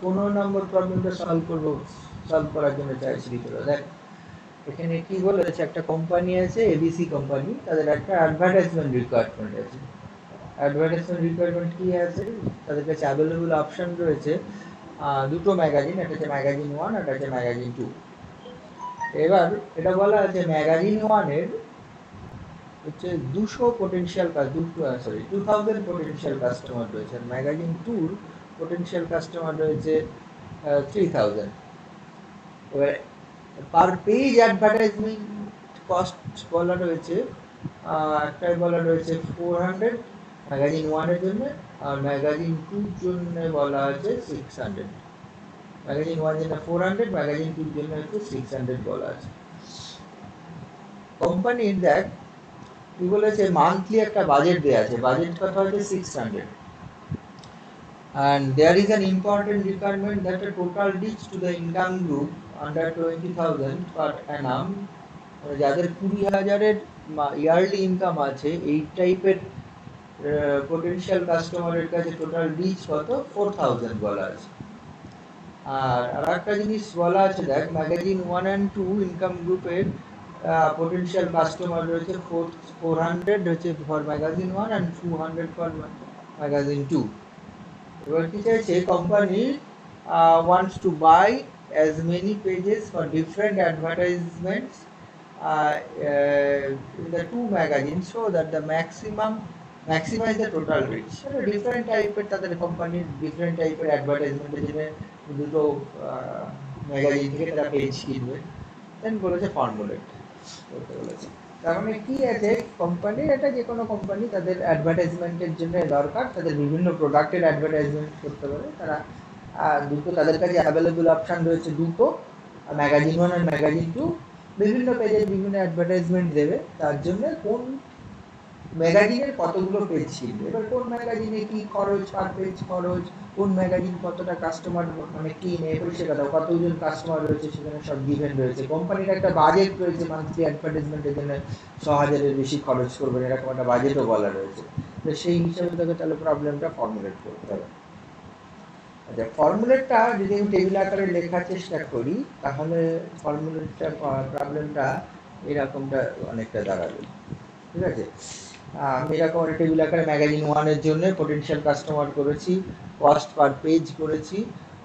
15 নম্বর প্রবলেমটা সলভ করার জন্য চাইছি তোরা দেখ এখানে কি বলেছে একটা কোম্পানি আছে এবিসি কোম্পানি তাদের একটা অ্যাডভার্টাইজমেন্ট রিকোয়ারমেন্ট আছে অ্যাডভার্টাইজমেন্ট রিকোয়ারমেন্ট কি আছে তাদের কাছে অ্যাভেলেবল অপশন রয়েছে দুটো ম্যাগাজিন একটা হচ্ছে ম্যাগাজিন 1 আর একটা হচ্ছে ম্যাগাজিন 2 এবার এটা বলা আছে ম্যাগাজিন 1 এর হচ্ছে 200 পটেনশিয়াল 2000 পটেনশিয়াল কাস্টমার রয়েছে আর ম্যাগাজিন 2 পটেনশিয়াল কাস্টমার রয়েছে 3000 এবার পার পেজ অ্যাডভার্টাইজমেন্ট কস্ট বলা রয়েছে একটাই বলা রয়েছে 400 ম্যাগাজিন 1 এর জন্য আর ম্যাগাজিন 2 এর জন্য বলা আছে 600 ম্যাগাজিন 1 এর জন্য 400 ম্যাগাজিন 2 এর জন্য হচ্ছে 600 বলা আছে কোম্পানির দেখ কি বলেছে মান্থলি একটা বাজেট দেয়া আছে বাজেট কথা হচ্ছে 600 and there is an important requirement that the total reach to the income group under 20,000 per annum যাদের 20,000 এর ইয়ারলি ইনকাম আছে এই টাইপের পোটেনশিয়াল কাস্টমারের কাছে টোটাল রিচ কত 4,000 বলা আছে আর আরেকটা জিনিস বলা আছে দেখ ম্যাগাজিন 1 and 2 ইনকাম গ্রুপের potential customer রয়েছে 400 হচ্ছে for magazine 1 and 200 for magazine 2 এবার কি চাইছে company wants to buy as many pages for different advertisements in the two magazines so that the maximize the total reach different টাইপের তাদের কোম্পানির different টাইপের অ্যাডভার্টাইজমেন্টের জন্য দুটো ম্যাগাজিন থেকে তারা পেজ কিনবে দেন বলেছে ফর্মুলেট করতে বলেছে তার মানে কি আছে কোম্পানি এটা যে কোনো কোম্পানি তাদের অ্যাডভার্টাইজমেন্টের জন্য দরকার তাদের বিভিন্ন প্রোডাক্টের অ্যাডভার্টাইজমেন্ট করতে পারে তারা দুটো তাদের কাছে অ্যাভেলেবল অপশন রয়েছে দুটো ম্যাগাজিন 1 আর ম্যাগাজিন 2 বিভিন্ন পেজে বিভিন্ন অ্যাডভার্টাইজমেন্ট দেবে তার জন্য কোন ম্যাগাজিনের কতগুলো পেজ ছিল এবার কোন ম্যাগাজিনে কি খরচ পার পেজ খরচ কোন ম্যাগাজিন কতটা কাস্টমার মানে কিনে এবার সেটা দাও কতজন কাস্টমার রয়েছে সেখানে সব গিভেন রয়েছে কোম্পানির একটা বাজেট রয়েছে মান্থলি অ্যাডভার্টাইজমেন্টের জন্য 100,000 এর বেশি খরচ করবেন এরকম একটা বাজেটও বলা রয়েছে তো সেই হিসাবে তোকে তাহলে প্রবলেমটা ফর্মুলেট করতে হবে আচ্ছা ফর্মুলেটটা যদি আমি টেবিল আকারে লেখার চেষ্টা করি তাহলে ফর্মুলেটটা প্রবলেমটা এরকমটা অনেকটা দাঁড়াবে ঠিক আছে আমি এরকম একটা টেবিল আকারে ম্যাগাজিন 1 এর জন্য পটেনশিয়াল কাস্টমার করেছি কস্ট পার পেজ করেছি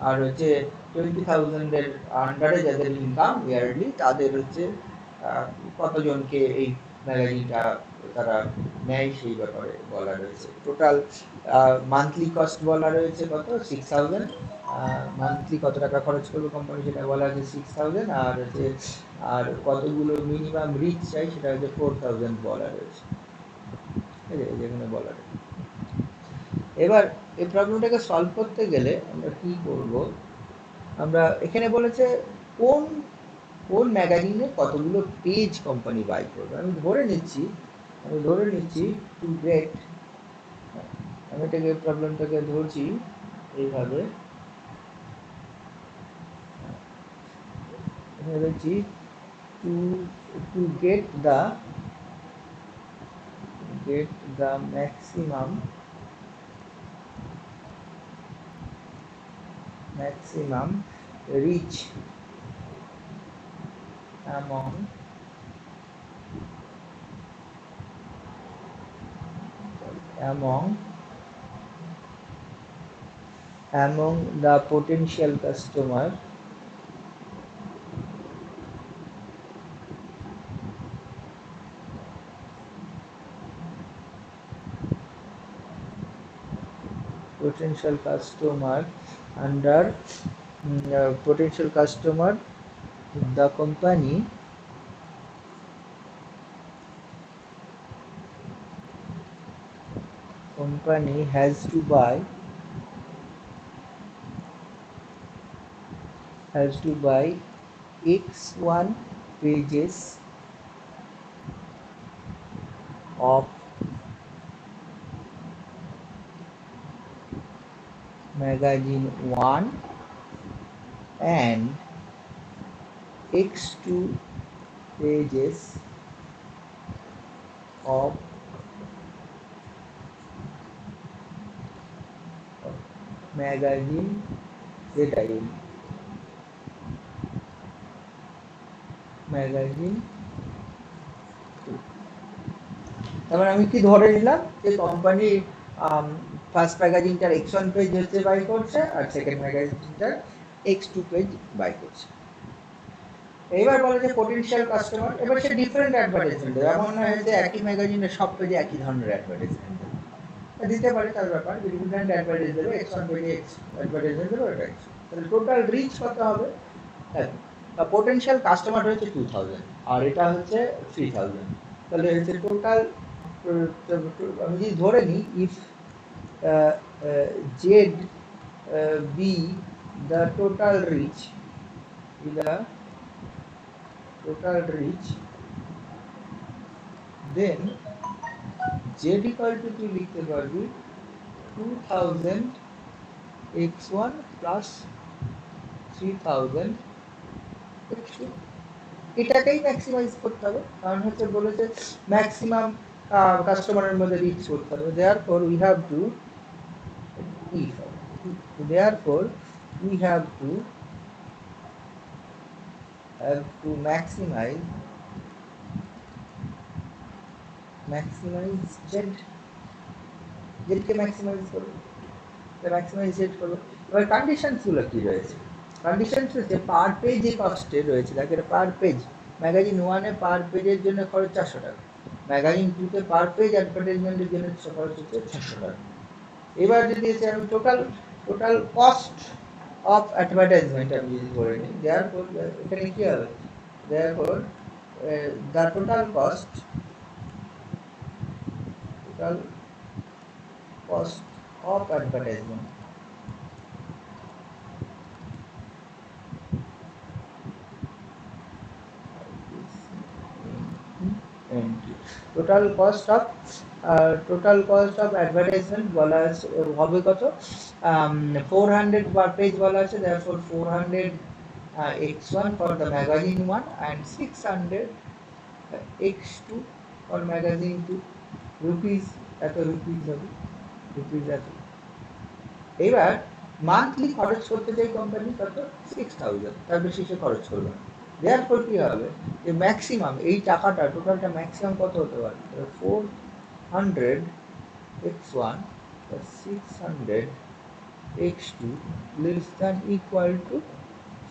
আর হচ্ছে 20,000 এর আন্ডারে যাদের ইনকাম ইয়ারলি তাদের হচ্ছে কতজনকে এই ম্যাগাজিনটা তারা নেয় সেই ব্যাপারে বলা রয়েছে টোটাল মান্থলি কস্ট বলা রয়েছে কত 6,000 মান্থলি কত টাকা খরচ করবে কোম্পানি সেটা বলা আছে 6,000 আর হচ্ছে আর কতগুলো মিনিমাম রিচ চাই সেটা হচ্ছে 4,000 বলা রয়েছে যেখানে বলা রয়েছে এবার এই প্রবলেমটাকে সলভ করতে গেলে আমরা কি করব আমরা এখানে বলেছে কোন কোন ম্যাগাজিনে কতগুলো পেজ কোম্পানি বাই করবে আমি ধরে নিচ্ছি টু গেট আমি এটাকে প্রবলেমটাকে ধরছি এইভাবে এখানে বলছি to get the maximum reach among the potential customer under potential customer the company has to buy x1 pages of magazine 1 and x2 pages of magazine ZIN magazine. তারপরে আমি কি ধরে নিলাম যে কোম্পানি ফার্স্ট ম্যাগাজিনটার X1 পেজ হচ্ছে by করছে আর second ম্যাগাজিনটার X2 page by করছে। এবার বলে যে পটেনশিয়াল কাস্টমার, এবার সে ডিফারেন্ট অ্যাডভার্টাইজমেন্ট দেবে, এমন নয় যে একই ম্যাগাজিনের সব পেজে একই ধরনের অ্যাডভার্টাইজমেন্ট দেবে, দিতে পারে, তার ব্যাপার, ডিফারেন্ট অ্যাডভার্টাইজ দেবে, X1 পেজে X অ্যাডভার্টাইজমেন্ট দেবে, ওটা X। তাহলে টোটাল রিচ কত হবে? পটেনশিয়াল কাস্টমার হচ্ছে 2000 আর এটা হচ্ছে 3000, তাহলে হচ্ছে টোটাল, আমি যদি ধরে নিই if z be the total reach, then z equal to তুই লিখতে পারবি 2000 x1 plus 3000 x2। এটাকেই ম্যাক্সিমাইজ করতে হবে, কারণ হচ্ছে বলেছে ম্যাক্সিমাম কাস্টমারের মধ্যে রিচ করতে হবে। therefore we have to maximize z কে ম্যাক্সিমাইজ করব, ম্যাক্সিমাইজ z করব। এবার কন্ডিশনস গুলো কি রয়েছে? কন্ডিশনস হচ্ছে পার পেজ যে কস্টে রয়েছে, দেখো এটা পার পেজ, ম্যাগাজিন 1 এ পার পেজের জন্য খরচ 400 টাকা, ম্যাগাজিন 2 তে পার পেজ অ্যাডভার্টাইজমেন্টের জন্য খরচ হচ্ছে 600 টাকা। এবার যদি আমি টোটাল কস্ট অফ অ্যাডভার্টাইজমেন্ট আমি যদি ধরে নিই, therefore এখানে কি হবে, therefore the total cost of advertisement total cost of advertisement বলা আছে হবে কত, 400 per page বলা আছে, therefore 400 x1 for the magazine 1 and 600 x2 for magazine 2, rupees এত রুপিস হবে, রুপিস এত। এবার মান্থলি খরচ করতে চাই কোম্পানি কত, 6000, তার বেশি সে খরচ করবে না। therefore কি হবে, যে ম্যাক্সিমাম এই টাকাটা টোটালটা ম্যাক্সিমাম কত হতে পারে, 400 x1 plus 600 x2 less than equal to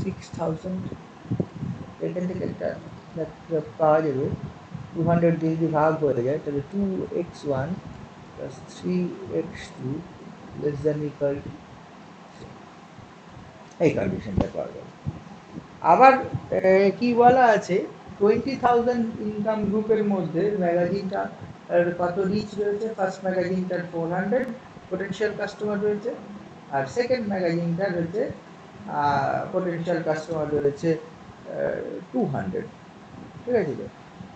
6000। এখান থেকে একটা পাওয়া যাবে 200 দিয়ে যদি ভাগ হয়ে যায় তাহলে 2x1 plus 3x2 less than equal to, এই কন্ডিশনটা পাওয়া যাবে। আবার কি বলা আছে, 20,000 ইনকাম গ্রুপের মধ্যে ম্যাগাজিনটা কত রিচ রয়েছে, ফার্স্ট ম্যাগাজিনটার 400 পোটেনশিয়াল কাস্টমার রয়েছে আর সেকেন্ড ম্যাগাজিনটার রয়েছে পোটেনশিয়াল কাস্টমার রয়েছে 200, ঠিক আছে।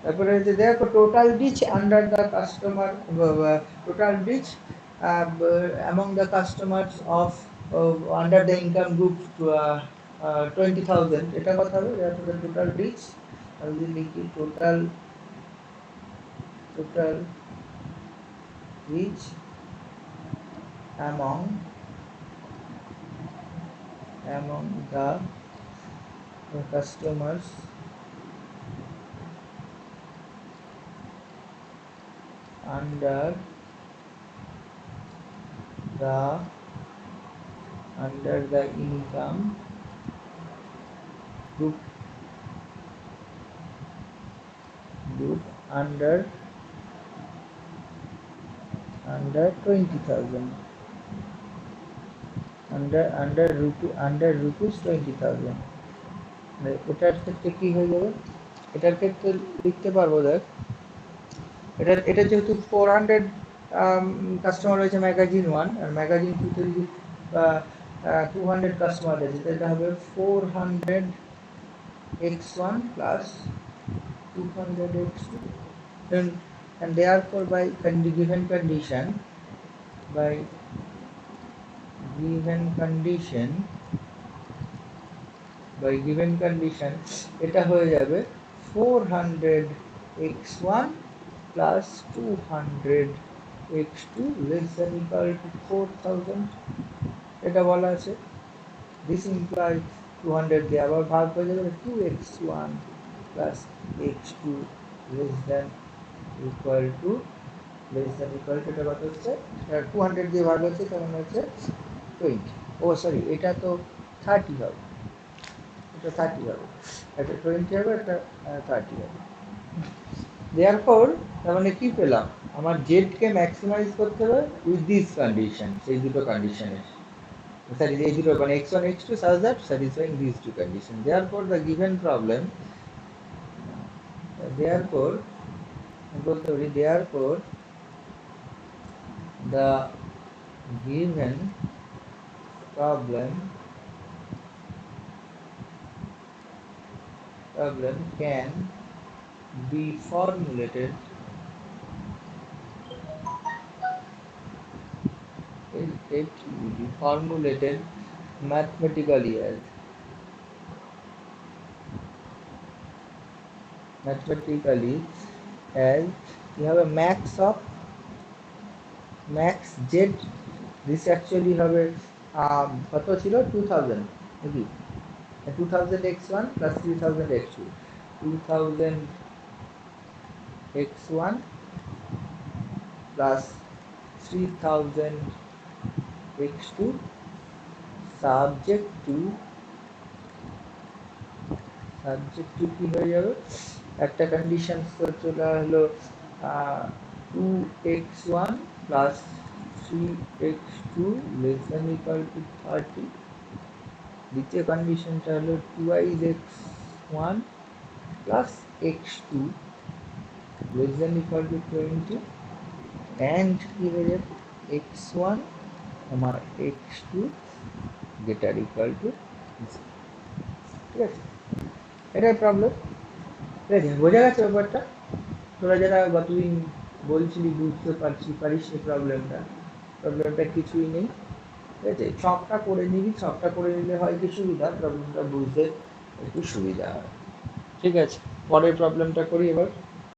তারপরে হচ্ছে দেখো total reach under the customer, total reach among the customers of under the income group 20,000, এটা কথা হবে। টোটাল রিচ আমি যদি লিখি total reach among the customers under the income group under 20,000, under rupees 20,000। এটার ক্ষেত্রে কি হয়ে যাবে, এটার ক্ষেত্রে লিখতে পারবো, দেখ এটা যেহেতু 400 কাস্টমার রয়েছে ম্যাগাজিন 1 আর ম্যাগাজিন 2 তে যদি 200 কাস্টমার রয়েছে, এটা হবে 400 x1 plus 200 x2, and therefore by given condition এটা হয়ে যাবে 400 x1 plus 200 x2 less than equal to 4000, এটা বলা আছে। দিস ইমপ্লাই 200 দিয়ে আবার ভাগ হয়ে যাবে 2x1 plus x2 less than equal to এটা কত হচ্ছে 200 দিয়ে ভাগ হচ্ছে কারণ হচ্ছে 20 ও সরি এটা তো 30 হবে এটা 30 হবে এটা 20 হবে এটা 30 হবে দেয়ারফর তার মানে কি পেলাম আমার z কে ম্যাক্সিমাইজ করতে হবে উইথ দিস কন্ডিশন এই দুটো কন্ডিশনে sorry এই দুটো মানে x1 x2 such that satisfying these two conditions therefore the given problem therefore বলতে পারি therefore the given problem can be formulated mathematically as you have a max z this actually হবে কত ছিল 2000 নাকি 2000 x1 plus 3000 x2 2000 x1 plus 3000 x2 subject to কি হয়ে যাবে একটা কন্ডিশন চলে হলো 2x1 plus 3x2 less than equal to 30 দ্বিতীয় কন্ডিশনটা হলো 2x1 plus x2 less than equal to 20 and কি হয়ে যাবে x1 আমার x2 greater equal to 0 ঠিক আছে এটাই প্রবলেম ঠিক আছে বোঝা গেছে ব্যাপারটা তোরা যারা গতদিন বলছিলি বুঝতে পারিস এই প্রবলেমটা কিছুই নেই ঠিক আছে ছকটা করে নিবি ছকটা করে নিলে হয় কি সুবিধা প্রবলেমটা বুঝতে একটু সুবিধা হয় ঠিক আছে পরের প্রবলেমটা করি এবার